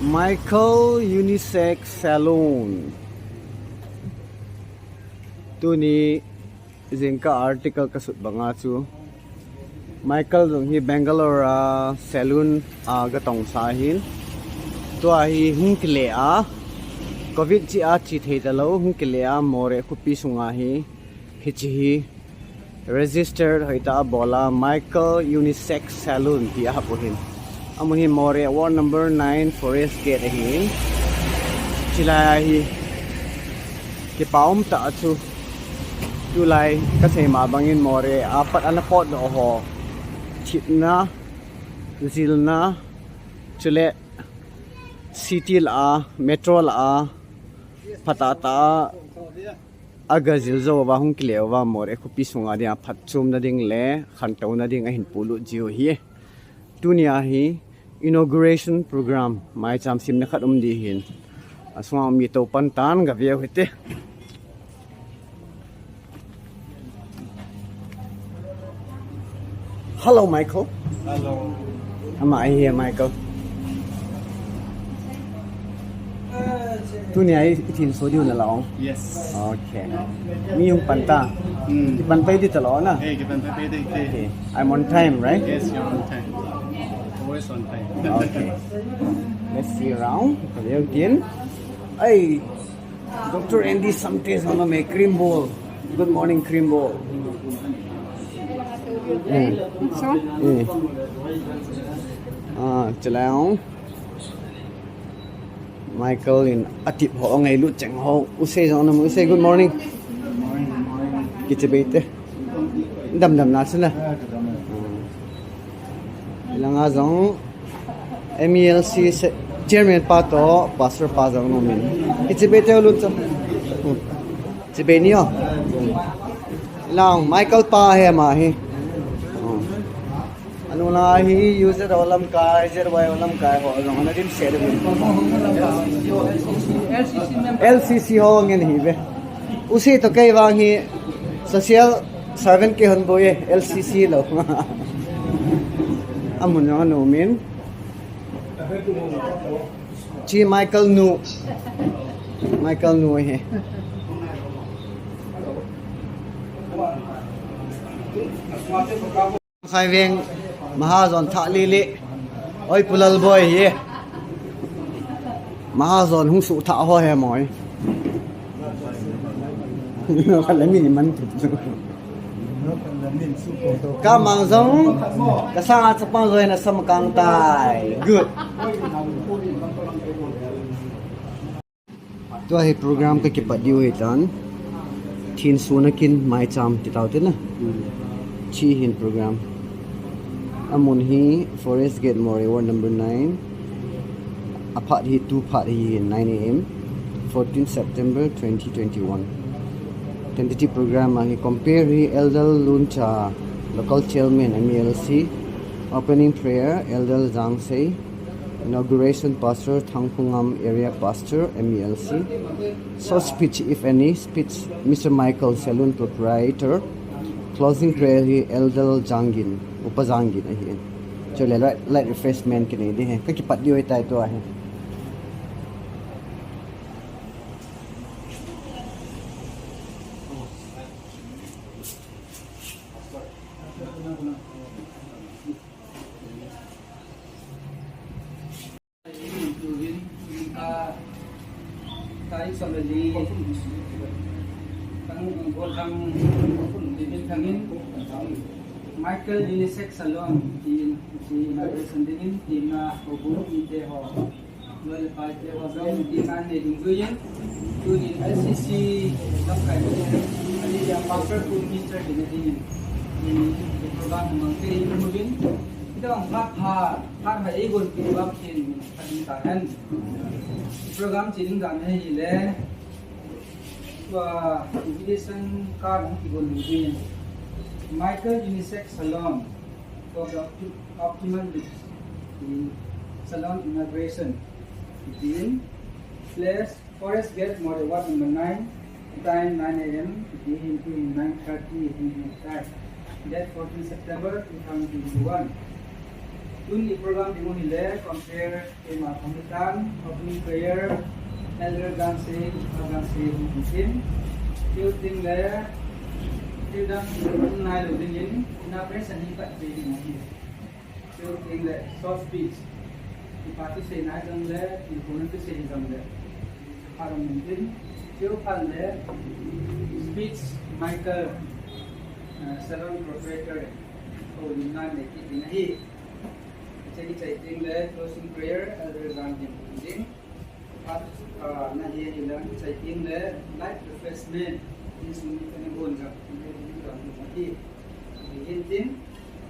Michael Unisex Salon. Tu ni zingka article kasut banga chu. Michael dong hi Bangalore salon gatong sahin. Tu hi hungkle COVID chi chi thei talo hungkle Moreh Khopi sunga hi hichi registered hoita bola Michael Unisex Salon ti hapohin. Amuhi Moreh ward number 9 Forest Gate hi chilai hi ki paum ta chu July kasi mabangin Moreh apat anapot do ho chitna zilna chuleh city la metro la patata aga zilzo wa hung klewa Moreh Khopi sunga dia phatchum na ding le khantouna ding ahin pohlut jiu hi dunia hi inauguration program Maicham sim na khat di hin aswa mi to pantan ga view hite. Hello Michael. Hello. Am I here Michael? Tu ni ai tin so diu na long. Yes. Okay. Mi yung panta. Di pantay di talo na. Hey, kita pwede. Okay. I'm on time, right? Yes, you're on time. Always on time. Okay. Let's see around. Kalian tin. Ay, Dr. Andy sometimes on make cream bowl. Good morning cream bowl. Chalaong Michael in atip ho ngay lut chang ho usay zo na usay good morning. Kitibete dam na sila ilang azong MELC chairman pa to pastor pa zong nomin kitibete ulut so tibeniyo ilang Michael pa he ma he ano na hi user olam ka user way olam ka ho ano na din share mo LCC ho ngin hi be usi to kay wang hi social servant ke hon boye LCC lo amun na no min chi Michael nu he khai veng Mahazon Thalili oi pulal boy ye Mahazon hung su tha ho he moi khala mi man ka mang zong ka sang at pang roi na sam kang tai good to hi program ka ki padiu hi tan Thensuona kin Maicham ti tau te na chi hin program amun hi Forest Gate Moreh ward number 9 apat hi 2 part hi 9 am 14 September 2021 tentative program hi compare hi Eldel Luncha local chairman MELC opening prayer Eldel Zangsei inauguration pastor Thangpungam area pastor MELC so speech if any speech Mr. Michael Salon proprietor closing prayer hi Eldel Jangin upazangin ahin chuleh light refreshment kini di he ka kipat dioi tai to ahin Tayo sa Mali Michael Unisex Salon in inauguration din team na ubu ite ho well parte ho dong di man ne dunguyen tu in LCC dong kai ali ya pastor to minister din in program mangke imugin dong ha ai gon pi bab kin adi tahan program ching dan hai le wa invitation card ki gon din Michael Unisex Salon for the optimal salon inauguration begin place Forest Gate Moreh ward number 9 time 9 am begin to 9:30 evening time date 14 September 2021 Tun di program di Mohile compare tema pamitan, opening prayer, elder ganse hukum, building le, tidak mengenai lebih ini, kenapa saya nipat jadi Mohile, building le soft speech, dipati saya naik jam le, dipunan tu saya jam le, kalau mungkin, building le speech Michael Salon proprietor, oh dengan le kita ni. Jadi caiting le closing prayer elder ganse hukum. At najeh hilang caiting le light refreshment in sumi penebon jam ini hintin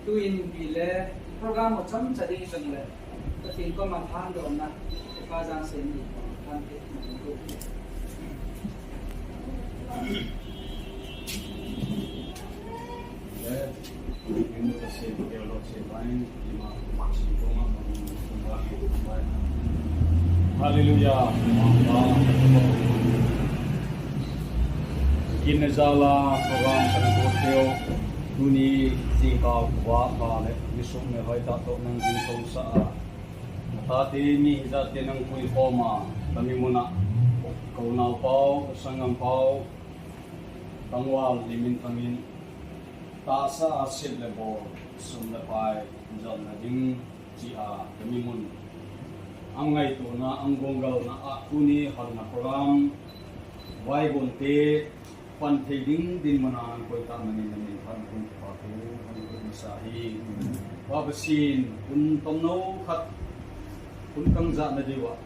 tuin bile program macam cari sang le tapi ko mathan do na pazan seni kan ke ini kasih dialog lain lima Haleluya. Kinezala program sanggoteo tuni singkaw wa kale nisok me hoita to nang ginsong sa matati ni hizate nang kui koma kami muna kaunaw pau sangam pau tangwal limin tangin tasa asid lebo sumlapai jal na ding ji kami mun ang ngay to na ang gonggal na akuni hal na program wai bonte pan theding din manan ko ta manin namin pan kun patu kun sahi wa basin kun tomno khat kun kang za na dewa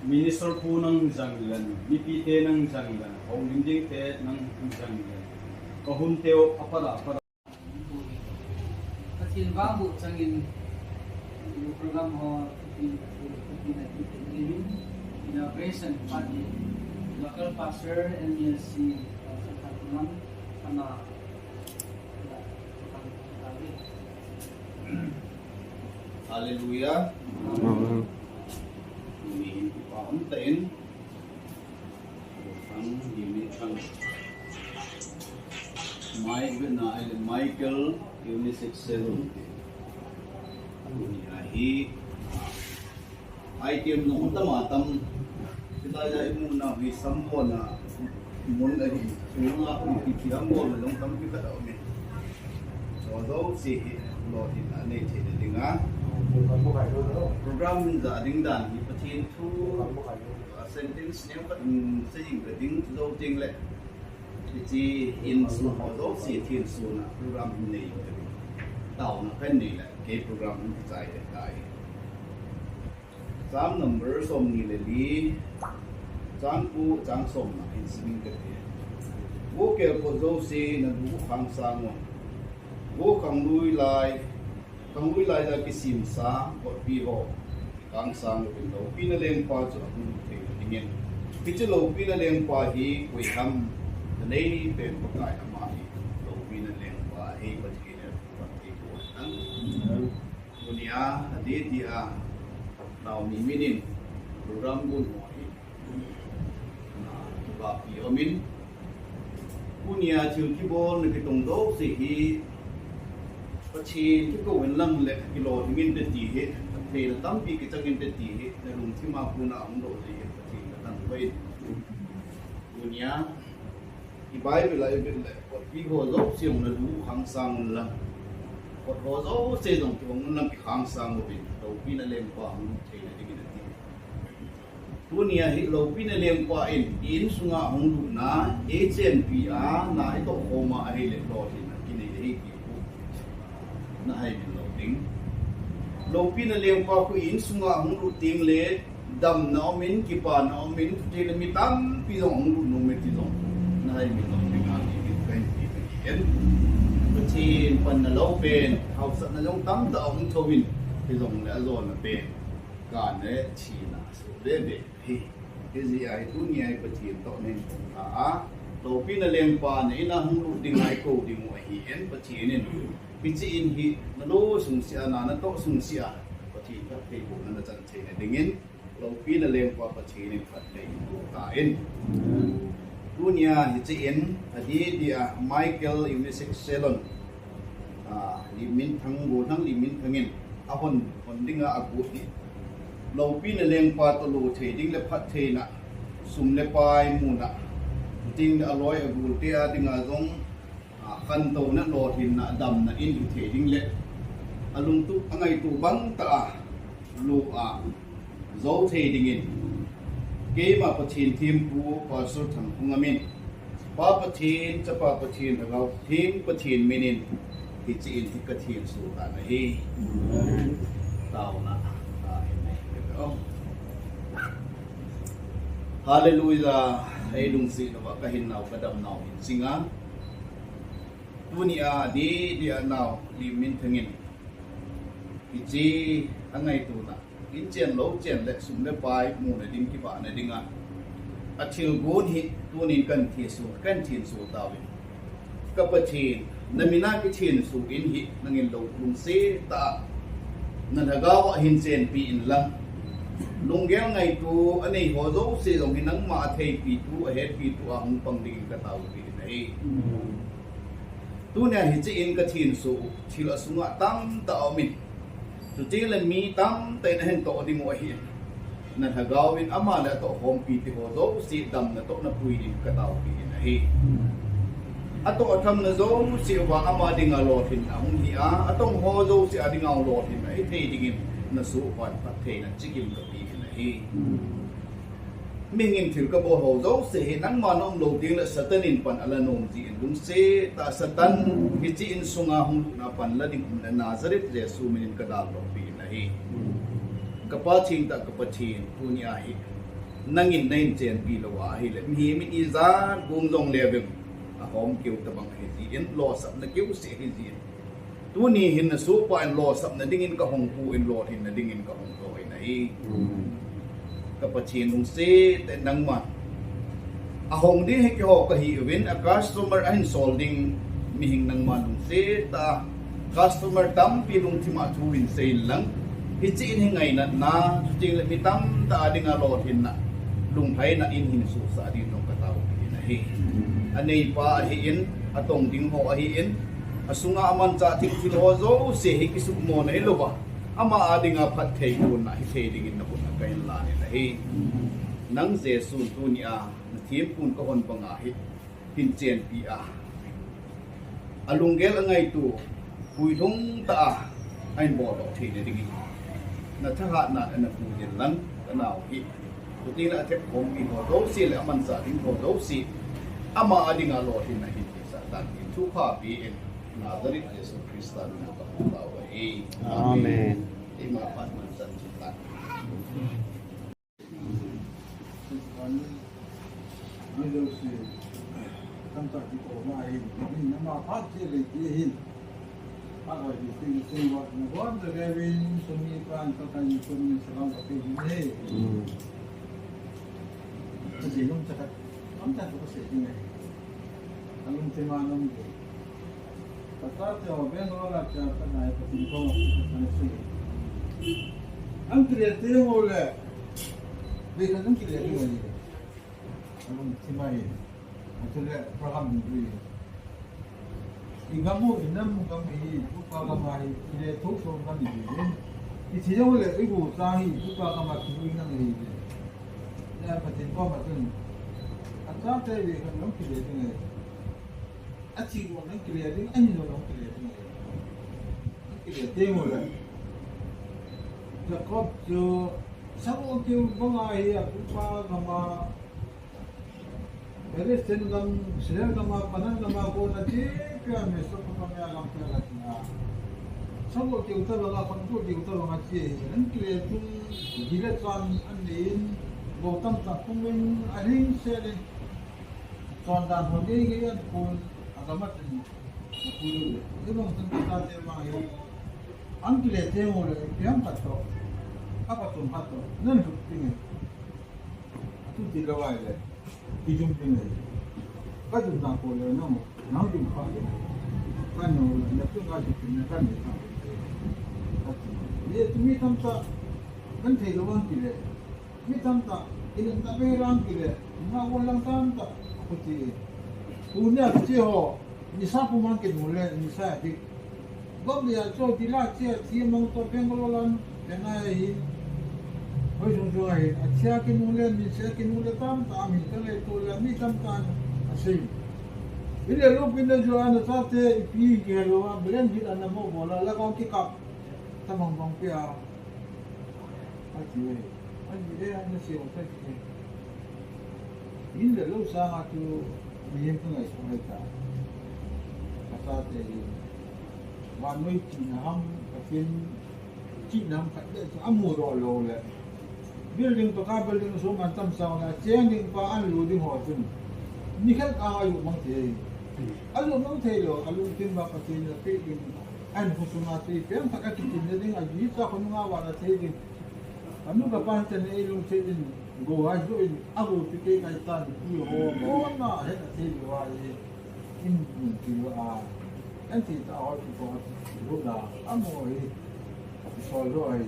minister pu nang janglan mipite nang janglan hong linding te nang janglan ko hun teo apara Kasi bago sangin program ho inauguration party local pastor MSC Khantouna sama Haleluya. Ini paham tain. Ang dimitang Michael Unisex Salon. Ahi item nung tamatam kita ay muna may sampo na muna chunga ipipiyang mo lang tam kita daw ni so daw si lotin ane chede dinga program za ding dan ipatin tu sentence ne pa saying the ding daw ting le ti in su ho daw si Thensuona program nei tao na pen nei le ke program ni zai dai Sam number som ni leli Chan pu chang som na in sing ke te wo ke ko zo se na du khang sang mo wo khang lui lai da ki sim sa ko pi ho kang sang ko lo pi na leng pa cho nu te ningen pi che lo pi na leng pa hi koi ham the nei pe ko kai ma hi lo pi na leng pa hi pa ki ne pa ki ko an dunia ade dia now mi minin program gun moi na ba pi omin punia chiu ki bon ki tong do si hi pachi ki ko wen lang le ki lo min de ti he te la tam pi ki changin de ti he na lung thi ma pu na ang do le pachi na tan wei punia i bai bi lai bi le ko ki go zo siung na du khang sang la ko ho zo se dong ki wong na ki khang sang bi do pi na lem pa ang te na di na ti punia hi lo pi na lem pa in sunga hong du na HNP na ito koma ai le lo ti na ki nei hi ki na hai min lo ding lo pi na lem pa ku in sunga hong du ting le dam na min ki pa na min te na mi tam pi dong hong du no me ti dong na hai min lo ding a ni min kai ti pe en chi pan na lo pen hau sa na long tam da ong thowin pi dong le zo na pe ka ne chi na so le be hi ezi ai tu ni ai pa chi to nen a lo pi na lem pa na ina hong du ding ai ko ding wa hi en pa chi nen pi chi in hi na lo sung sia na to sung sia pa chi ta pe ko na chan che ne dingin lo pi na lem pa pa chi nen phat le ta en dunia hi en adi dia Michael Unisex Salon limin thang go thang limin thangin ahon hondinga agut ni lopi na leng pa to lo theding le phat theina sum le pai muna ting aloi agul te a dinga zong khantouna lo thin na dam na in theding le alung tu angai tu bang ta lu a zo theding in ke ma pathin thim pu pa sur thang pungamin pa pathin cha pa pathin thagau thim pathin minin hi chi in ka thim su ta na hi tao na ta nei ko hallelujah ai lung si no ka hin nau ka dam nau singa dunia di dia nau li min thangin hi chi angai tu na in chen lo chen le sum le pai mu na ding ki ba na dinga athil gun hi tunin kan thi su tawi ka pathin namina ki thin su in hi nangin lo lung se ta na thagawa hin chen pi in lang lunggel ngai tu anei ho zo se long hinang ma thei pi tu a het pi tu a hung pang ding ka taw pi nei tu ne hi chi in ka thin su thil asunga tam ta min tu ti le mi tam te na hen to ding wa hi na thagawin ama la to hom pi ti ho zo si dam na to na pui ding ka taw pi nei ato atham na zo si wa ama ding a lo thin a hung hi a atong ho zo si a ding a lo thin ai thei ding na su pan pat thei na chikim ka pi nei mingin thil ka bo ho zo se he nang ma nom lo ding la satanin pan ala nom ji in lung se ta satan hi chi in sunga hung na pan la ding na nazareth jesu min ka dal lo pi nei ka pa thing ta ka pa thin punya hi nangin nain chen pi lo wa hi le mi mi i za gum dong le be a hom kiu ta bang hi ji in lo sap na kiu se hi ji tu ni hin na su pa in lo sap na ding in ka hong pu in lo hin na ding in ka hong to nei ka pathin lung se te nang ma a hong di he ki ho ka hi win a customer ahin solding mi hing nang ma lung se ta customer tam pi lung thima thu win se lang hi chi in hingai na na ting le mi tam ta ding a lo hin na lung thai na in hin su sa di nong ka taw pi na hi anei pa hi in atong ding ho hi in asunga aman cha thing thil ho zo se hi ki su mo na hi lo ba ama adinga phat thei ku na hi thei ding in na kun ka in la ni na hi nang jesu tu ni a thiem kun ka hon panga hi hin chen pi a alungel angai tu hui thung ta ain bo do thei ni ding na tha ha na na pu din lang ka naw hi tu ti la thep hom ki ho do si le aman sa ding ho do si ama adinga lo hin na hi sa tan ki thu kha pi in Nazareth Yesu Kristus na pagtawa Amen. Ima pat man san sutan. Tamtah di koma ahin, ini nama pasti lagi ahin. Apa di sini buat buat terkait sumi pan terkait sumi Salon tapi ini. Jadi nom cakap, tamtah tu setting ni. Alungtheh manam tu. Kata jawaban orang cakap naik ke sini kau nak sini. Angkiri tu boleh. Bukan angkiri tu boleh. Alungtheh main. Chuleh program ni. Kamu inam kami buka kamari ini tuchung kami ini. Isi yang boleh ibu sahi buka kamari ini nang ini. Ya patin kau macam. Asal saya kan orang kiri tu ni. Aci orang kiri tu, ani orang kiri tu. Kiri tu boleh. Jakob jo sabu kau bangai buka kamari. Jadi senang nama panan nama ko na cika meso kapamya lang pala na. Sabo ki utal wala pangko ki utal wala ci. Nan kreatu gilat san andin botam ta kumin ahin sele. Son dan hodi giyan kun agamat ni. Pulu. Ibang tanta te mga yo. Ang kilete mo le piyam pato. Apa tum pato. Nan tutingin. Atu dilaway le. Iumdiu kadu na ko le no na din pa kanu na tu ga ji na kan ni ka ye tumi tamta kan thei lo wang kile mi tamta in ta be rang kile ma won lang tamta ko ti punya chi ho ni sa pu man ke mule ni sa ti gom dia so tila chia mong to Bangalolan penai hoi sung ai chia kinulen ni chia kinulen tam mi tale to la mi tam tan asing ile lo pinda jo ana tate pi ke lo a belen hit ana mo bola la kong ki kap tamang bang pia aji ana si o ta ki ile lo sa nga tu mi yem ngai so ta tate Vannoi Ham kachen nam khat de amu ro lo le building to ka building so man tam sa na cheng pa an lu ding ho chun ni khat ka ayu mang the alu mang the lo alu tin ba kachen na pe ding an hu suna ti pe am ka ki tin ding a ji sa khon nga wa na the ding anu ka pan chen e lu the ding go ha jo in agu ti ke kai ta ni ho na he na the wa in ti wa anti ta ho ti ko lu da amo e so lo ai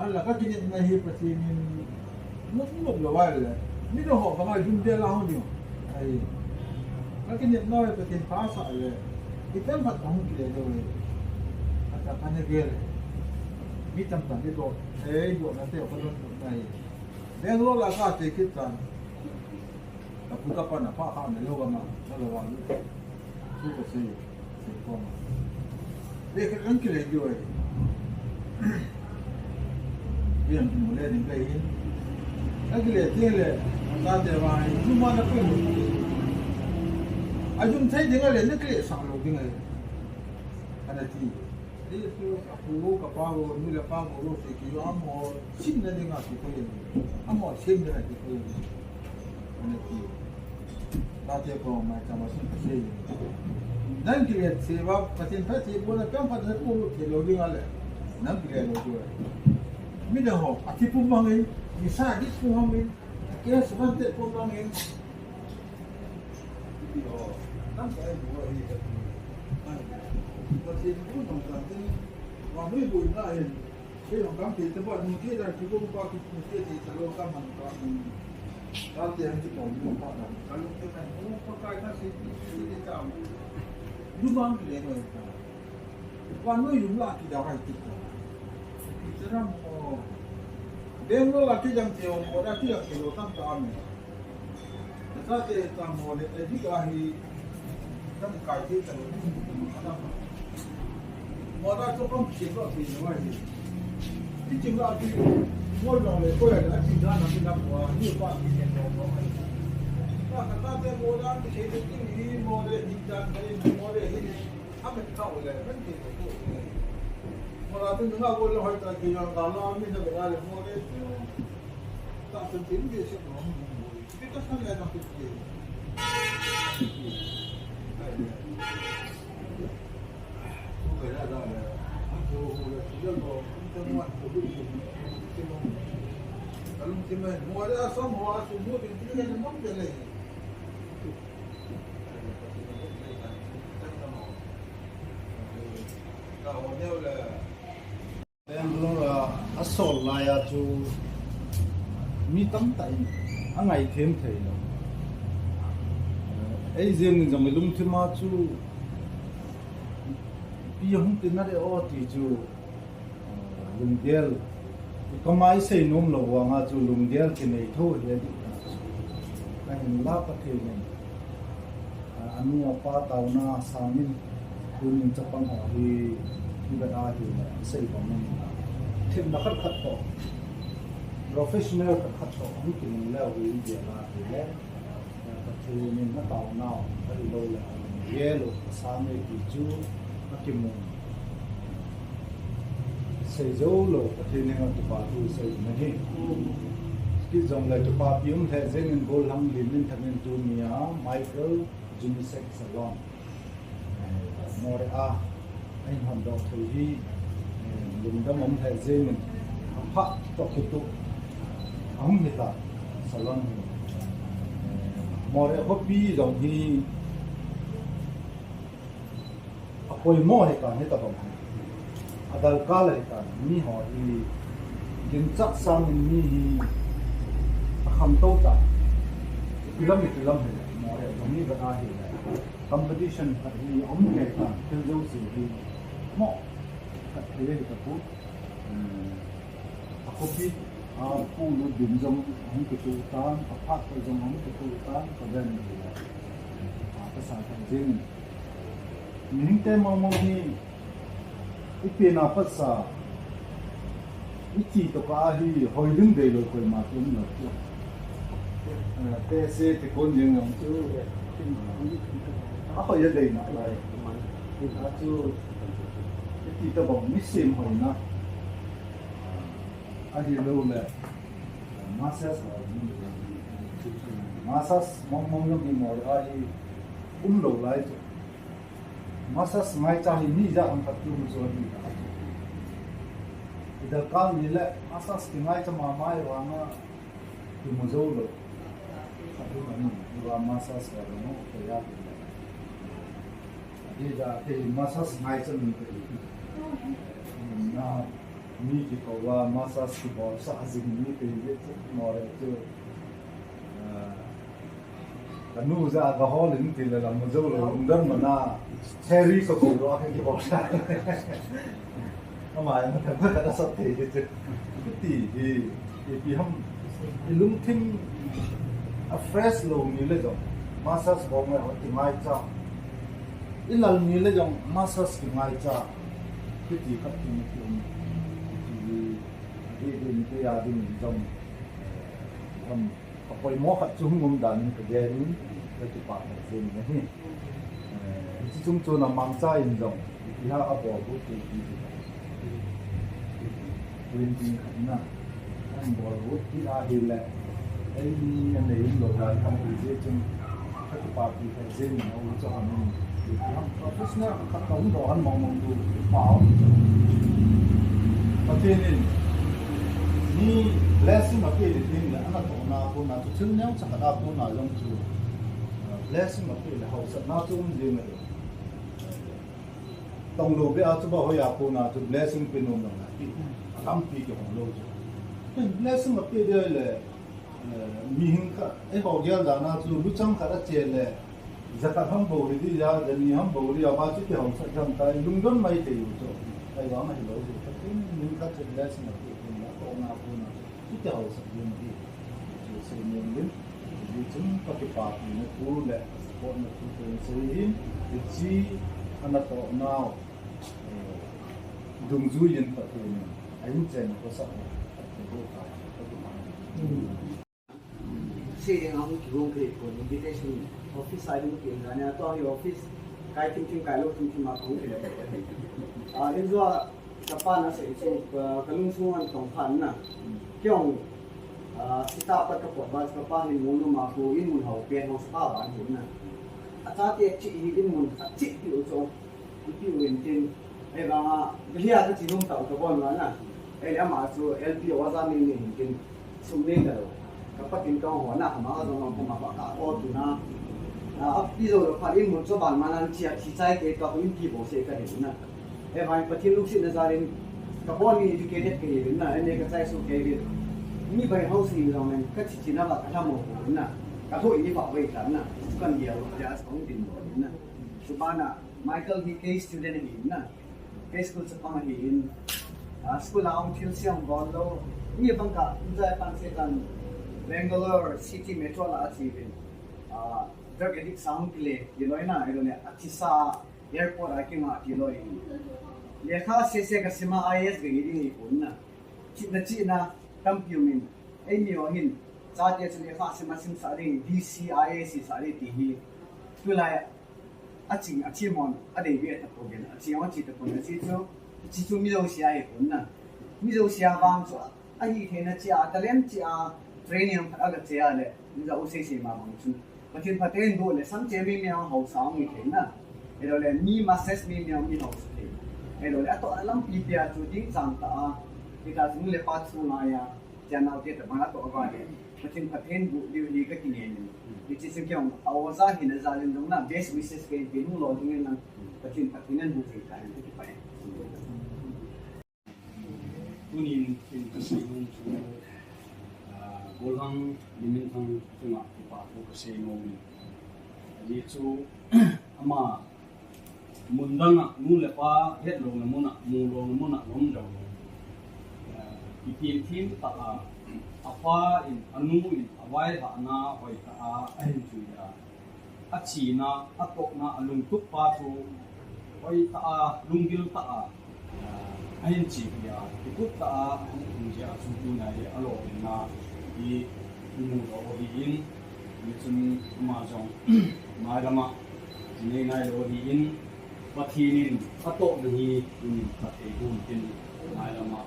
alla ka tin na hi pa tin mo lo wa le ni do ho ba ma jum de la ho ni ai ka tin na pa tin pa sa le item pat hong ki le do e ata pa ne gel mi tam ta ni do e do na te ko do nai de lo la ka te ki tan ta pu ka pa na pa ha ne lo ga ma lo wa ni su ko se como de que anche le dio bien mulher em cair aquele tele andar vai cuma na pun ajum sai dengan le nakle sang lo dengan ada ti itu aku kapago ni la pago lo se ki amo sin na dengan ti ko amo sin na ti ko ana ti tate ko Maicham sin se nan kile sewa patin pati bona kam pada ko lo ding ale nan kile lo do mi da ho ati pu mangi mi sa di pu mangi ke sabante pu mangi yo nan ka ai bo ai ka patin pu nong ka tin wa mi bu na ai ke nong kam ti te bo mu ke da ki ko pa ki mu ke ti ta lo ka man ka ta te an ti ko mu pa da ka lo ke ka mu pa ka ta si ti ta lubang le no ita Vannoi lumla ki da hai ti itram o dengo la ki jam teo mo da ki la ki lo tam ta ame ta te ta mo le e di ka hi tam kai ti ta lo mo da to kom ki lo ti no ai ti ti la ki mo lo le ko ya da ti da na ti da ko ni pa ki ne no ai ta te mo da ki se ti ni mo le di da ni mo le hi ame ka o le ben ti ko mo da tu nga ko lo hai ta ki yang ga la mi da ga le mo le ta tin ti ni se no ti ka sa le na ti ki ko ka da da le ko ho le ti lo ko ta mo ko du ti mo alungtheh mo da sa mo a su mo ti ni ne mo de le Bangalore asol laya tu mi tam tai angai them thei lo ei zeng jam lum thima chu pi hum tin na de o ti chu lungdel kamai sei nom lo wa nga chu lungdel ki nei tho he kan la pa the ne anu apa tauna samin kun chapang ho hi ba hi sei ba mun thim na khat khat to professional khat to hu ki la wi dia la hi le ta thu ni na taw na ta lo la ye lo sa me ki chu ma ki mun sei zo lo ta thi ne tu pa tu sei na hi ki zong la tu pa pium the zen in bol ham lin nin thamen tu mia micro Unisex Salon Moreh anh hoàn toàn thời hi dùng đâm ống thẻ dây mình phát cho thủ tục ống thì là salon Moreh Khopi dòng hi apoi mo hay cả hết tập hợp adal cá lại cả mi họ thì kiến chắc sang mi hi khăm tâu ta film hay Moreh dòng mi vẫn ahi competition thì ông kể cả theo dấu gì thì mo kat dia kita pun kopi pohlut dim jom hang ketutan apat jom hang ketutan kagen pasal kaging ning te mau ni ipi na pasal iki to ka hi hoiding dei lo koi ma tum lo te se te kon jeng ngam chu apa ya dei na lai chu iki to bang mi sim hoi na ahi lo le masas mong yo ki mor ai lo lai chu masas mai cha hi ni ja ang tu zo ni ida kal ni le masas ki mai cha ma mai wa na ki mo zo lo sabu ni wa masas wa no ko ya ida te masas mai cha ni ko na ni ki ko wa masas ki bo sa azing ni pe ye chu mo re chu kanu za ga hol ni ti le la mo zo lo ndam na cherry ko ko ro ha ki bo sa mà thật rất là sắp thì cái tỷ thì không thì lung thinh fresh luôn như là giống massage bao ngày họ thì mai cha ít lần như là giống massage thì mai cha cái gì khác thì thì cái gia đình giống apa mau kat chung dan kerjaan cái bạn này này chỉ chung cho nằm mang trái giống thì ha apa bút thì printing khanna an bollywood ki ahile ai ni ane lo la kan je chung ka party ka zen no cho han ni ham professional ka kaum do han mong du pao patin ni blessing ma ke din la ana to na ko na to chun nyang cha da ko na long chu blessing ma ke la ho sa na chung je me tong lo be a chu ba ho ya ko na to blessing pin no na tâm pi cái hồng lô chứ, lẽ sinh mà cái đây là miếng cả, cái hậu gia giả na chú lúc trong cả đã chơi là, giờ cả ham bầu đi ra, giờ ni ham bầu đi, bao nhiêu cái hồng sản phẩm tay lung đốn mấy tỷ rồi, tay đó mà hiểu rồi, cái miếng cả chơi lẽ sinh mà cái là có nào có nào, cái hậu sản phẩm gì, rồi xây nên đến, vì chúng có cái bạc thì nó cũ lệ, còn nó cũng phải xây hin, thì chi anh ta nào, dùng duy nhân vật thì EIMITE nó có sợ Saying ang kung ko invitation office side mo kin na to ang office kahit ting kailo ting makong in zo kapan na sa iso kalungsungan tong phan na kyong kita pa ka po ba ka pa ni muno ma ko in mun hau pen hos pa ba ni na ata te chi in mun chi ti o ti wen tin ai ba ma bia ka chi nong ta ko bon na ai ama so LP waza min ni kin sumne ka ro kapag in kang ho na ma zo ma ko ma ba ka o tu na pi zo ro pa in mun so ban manan chia chi chai ke ka in ki bo se ka ni na ai ba patin luk sin na zarin ka bon ni educated ke ni na ai ne ka chai so ke ni ni bai house ni zo men ka chi chi na ba ka tha mo ko na ka tho ni fa wei tan na kan dia ya song tin mo na subana Michael he case student ni na case school sa pang hi in school ang til siang bon lo ni bang ka zai pan se kan Bangalore city metro la achieve drug addict sound play diloi na idone achisa airport aking ma diloi lekha se ka sima is ge ni punna chi na compumin ai mi o hin cha te chu lekha sima sim sa ring DCIAC sa ri ti hi tulai achi mon ade be ta ko gen achi wa chi ta ko na chi chu mi lo sia ai punna mi lo sia bang so ahi thena chi a talent chi a training aga chia le za u se ma bang chu patin paten do le sam che mi mi ho sang mi thena ero le mi ma ses mi mi ho se ero le ato alam pi pia chu ding sang ta kita sung le pa chu na ya jana te ta bang to ga le patin paten bu li li ka kin ni which is kyong awaza hin za len dong na best wishes ke bin lo ding na patin patinan bu se ka ni ki pa tunin in kasi nung golang limin ang tunga ipa ko kasi nung ali chu ama mundanga nu le pa het lo na muna mu lo na muna lom jo ki tim ta apa in anu in awai ha na hoi ta ahin chu ya achi na atok na alung tuk pa chu hoi ta lungil ta ahin chi ya ikut ta ja chu tu na ye alo na i mu lo hi in ni chun ma jong ma lama ni nai lo hi in pathinin atok na hi in ta e gun tin mai lama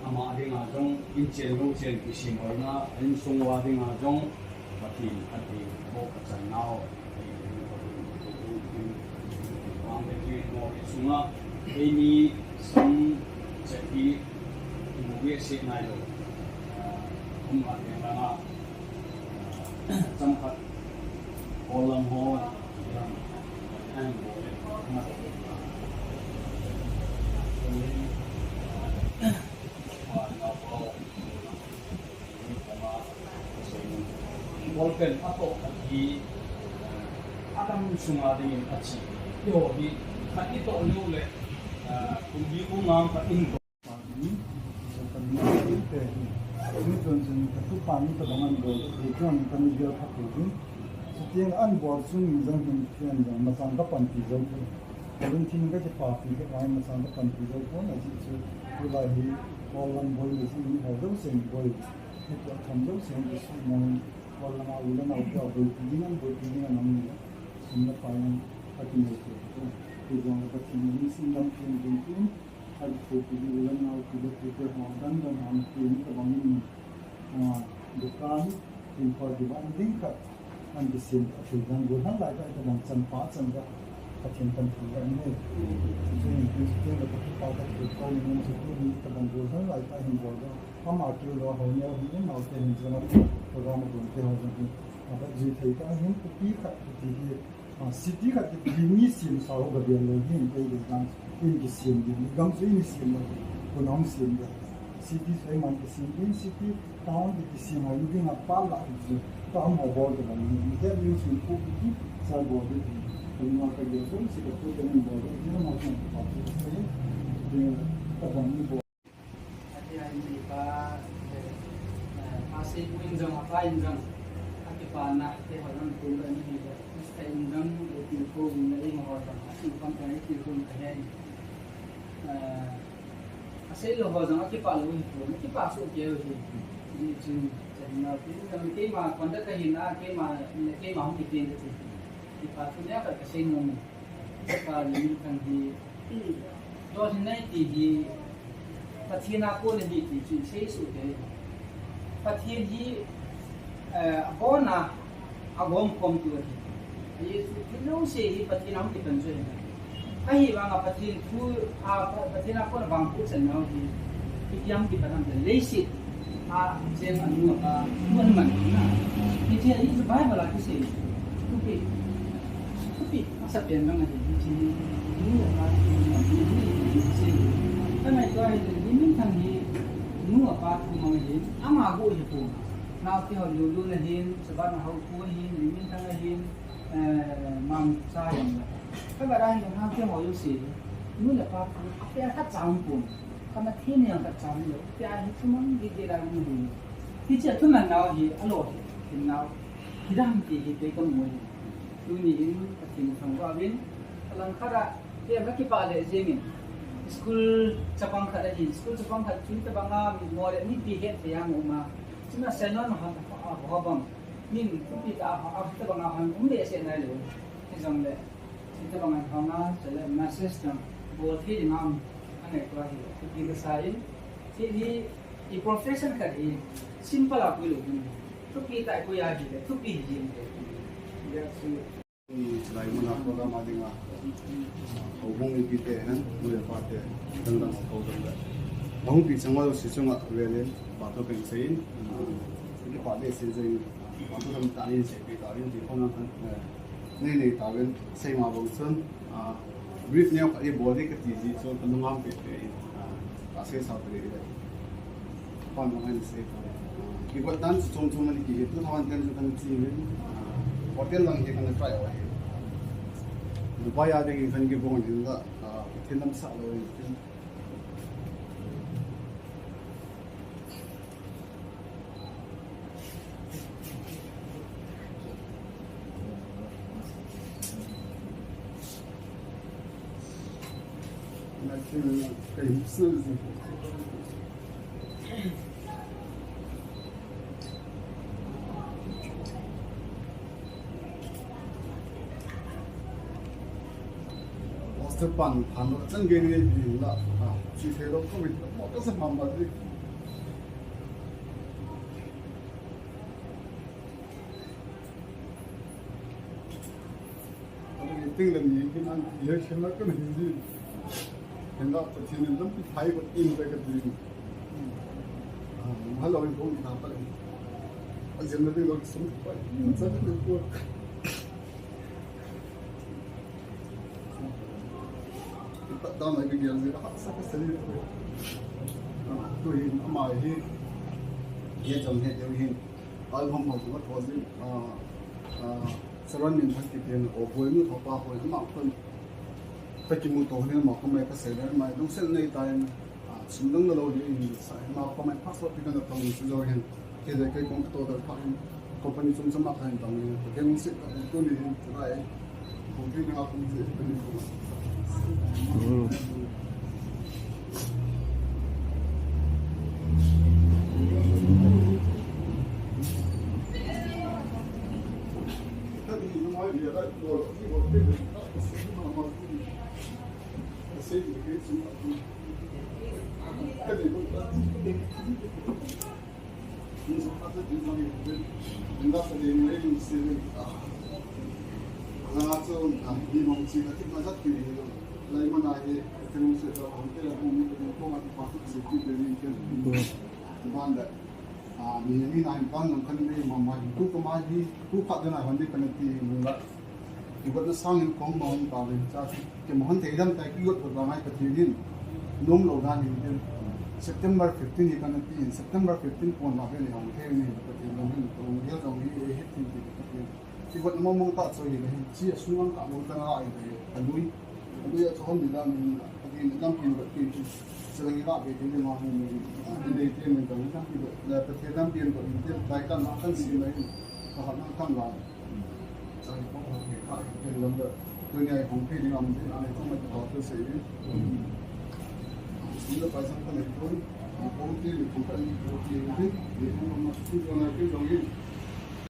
ama adinga jong in chen ro chen ki sim oi na in sung wa dinga jong pathin ati bo ka chan nao ang de ki mo sunga e ni sam che ki mo ye se nai lo ma de na cham khat olam ho an bo na Volkan atau di akan sungai dengan aci. Yo di kat itu oleh kundi umam kat itu. Ini tuan-tuan itu pani terbangan gol, itu yang kami jual pakai. Setiap an buat sun jangan jangan macam kapan tiga tu. Kalau tinggal je pakai ke lain macam kapan tiga pun aja tu. Lagi orang boleh sini ada sen boleh. Itu kamera sen itu mau orang awalnya nak boleh tinggal namun semua payah hati mereka. Itu jangan pakai ini sindang pun ada kopi di ulang awal kita makan dan hampir terbangun bukan impor di banding kat anda sen atau gangguan lagi ada macam macam kachen tuchung ini. Jadi kita dapat pakai kau ini sebelum ini tergangguan lagi ahin bodoh. Kami akil doa hanya ini mau Thensuona program alungtheh jadi apa jadi kita ahin kopi kat jadi city kat ini sim sahaja bagian lagi ini dengan ini sim ini gamsu ini sim punam sim city saya mana sim ini city town ini sim hari ini apa lah itu town mau bodoh ini dia sim kopi saya bodoh Rumah kerja pun seperti dengan bodoh dia macam apa dia terbangun bodoh. Hati-hati ni pak masih injang apa injang hati panah dia orang turun ini dia mesti injang itu pun ini orang hati pantai itu pun keren. Asal lo orang hati palu itu hati pasuk dia itu ini cun jadi nanti kalau kema kondak kahina kema hum dikin itu Ipatunya kat kesenong sekali kan di dos nai di pathin aku ni di sei su de pathin di abona agom kom tu di su tino sei pathin am di kan so ai bang pathin tu pathin aku bangku senau di yang di padang de leiset jeng anu mun man ni dia itu Bible lah kisah tapi masa biarkan aja di sini ini apa ini sini karena itu aja ini tanggi nu apa tu mengajin ama aku je pun nak kita dulu nahin sebab nak aku hin ini tanggahin mam sayang kalau orang yang nak kita mau usi nu lepas apa yang tak campur karena ini yang tak campur dia itu memang di dalam ini kita tu mana lagi alo kita kita mesti kita kamu Tuni ini pakai sanggup abin, kalau kada dia mereka pakai jemin. School Jepang kada je, school Jepang kada cuma bangga Moreh ni dihet yang umma. Cuma Salon apa bang, ni kita kita bangga han umde senai lo. Kisam le, kita bangga hana jalan message dan buat dia nam aneh kuahi. Kita sain, jadi di profession kada ini simple aku lo. Tu kita aku ya je, tu pergi je. Selain mana program ada ngah, hubung kita kan, mulai pada tentang kau tentang. Bangun pisang walau sisung ngak welen, batu pensain, ini pada sisung, batu kami tanya sepi tanya di mana kan, ni tanya saya mau bungsun, brief ni aku body ketiji, so penunggang PT, kasih satu lagi, pandangan saya. Ikut dan cuma ni itu kawan kan sudah cium. Hotel lang dia kena try awak. Dubai ada yang kan gibong juga, tenam Salon itu. Nanti kayak sih. Depan panel cenggeng ini lah, jika lo kau itu mau kasih mama di. Kalau itu yang ini kan dia cuma kan hindi, hendak percaya dalam pihak itu mereka beri. Malah orang pun tak apa. Ajar nanti lo sempat, macam itu. Tao lại cái điều gì đó sắp cái xử tôi hiện mà hiện trong hiện điều hiện ở hôm hôm cũng có thôi chứ Salon mình thấy cái tiền ở cuối nước họ qua cuối nó phân phải chỉ một tổ nên mà không mấy cái xử đấy mà đúng sẽ này tại chúng đứng lâu thì sai mà không mấy passport thì cần được tổng sử dụng hiện thì cái công ty tôi phải company chúng sắm thành tổng cái công sự tôi đi cái này công ty nó cũng dễ cái này. Lai mana ye terus itu hampir aku mungkin kau mati pasuk sedikit dari itu banda ni naik kan kan ni mama itu kemaji tu kat dana handi penati mula ibarat sang kau mau tahu jadi kemohon tejam tak ikut berbangai kecilin nom logan ini September 15 ni kan nanti September 15 pun nak ni hampir ni kecilin tu dia dong ni hit ni ibarat mau tak so ini cia sungang tak mau tengah ini alui dia tahun di dalam ini dalam kita sering kita ini mahu ini ini kita dapat dalam dia kita baikkan akan sih lain kalau akan lah saya pun kita dalam dunia yang kita dalam ini itu macam apa sih sudah pasang kan itu pun dia kita ini itu dia pun masih orang lagi